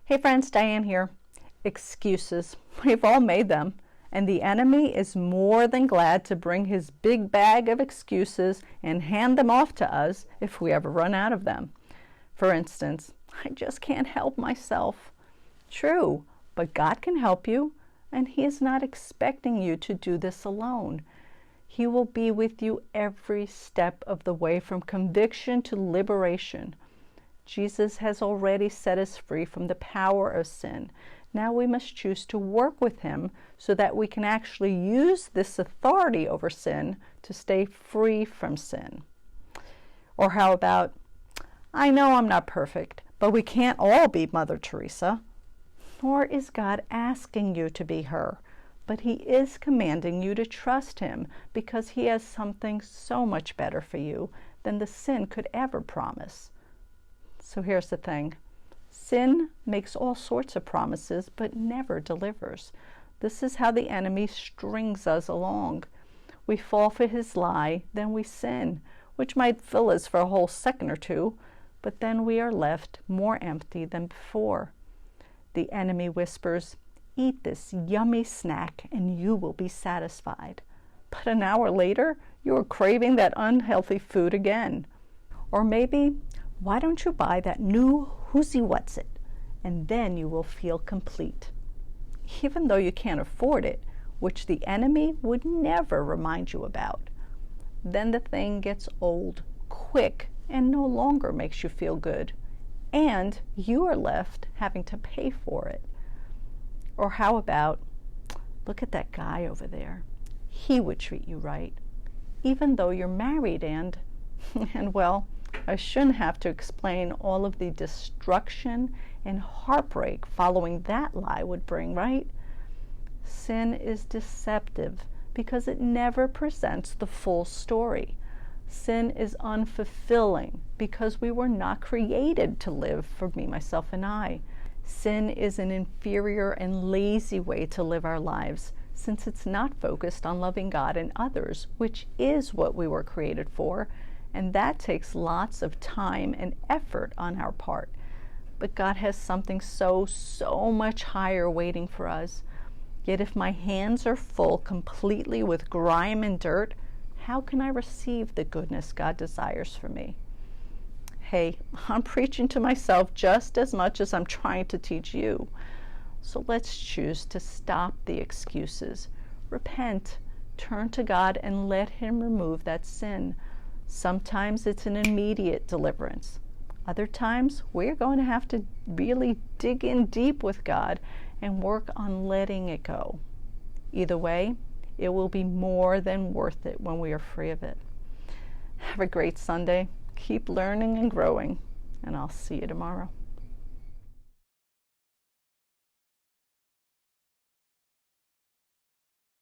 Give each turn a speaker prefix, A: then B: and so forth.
A: Hey friends, Diane here. Excuses. We've all made them. And the enemy is more than glad to bring his big bag of excuses and hand them off to us if we ever run out of them. For instance, I just can't help myself. True, but God can help you, and He is not expecting you to do this alone. He will be with you every step of the way, from conviction to liberation. Jesus has already set us free from the power of sin. Now we must choose to work with Him so that we can actually use this authority over sin to stay free from sin. Or how about, I know I'm not perfect, but we can't all be Mother Teresa. Nor is God asking you to be her, but He is commanding you to trust Him because He has something so much better for you than the sin could ever promise. So here's the thing. Sin makes all sorts of promises, but never delivers. This is how the enemy strings us along. We fall for his lie, then we sin, which might fill us for a whole second or two, but then we are left more empty than before. The enemy whispers, "Eat this yummy snack and you will be satisfied." But an hour later, you are craving that unhealthy food again. Or maybe, why don't you buy that new Whoosy What's It, and then you will feel complete. Even though you can't afford it, which the enemy would never remind you about. Then the thing gets old, quick, and no longer makes you feel good. And you are left having to pay for it. Or how about, look at that guy over there. He would treat you right, even though you're married and well, I shouldn't have to explain all of the destruction and heartbreak following that lie would bring, right? Sin is deceptive because it never presents the full story. Sin is unfulfilling because we were not created to live for me, myself, and I. Sin is an inferior and lazy way to live our lives since it's not focused on loving God and others, which is what we were created for. And that takes lots of time and effort on our part. But God has something so much higher waiting for us. Yet if my hands are full completely with grime and dirt, how can I receive the goodness God desires for me? Hey, I'm preaching to myself just as much as I'm trying to teach you. So let's choose to stop the excuses. Repent, turn to God, and let Him remove that sin. Sometimes it's an immediate deliverance. Other times, we're going to have to really dig in deep with God and work on letting it go. Either way, it will be more than worth it when we are free of it. Have a great Sunday. Keep learning and growing, and I'll see you tomorrow.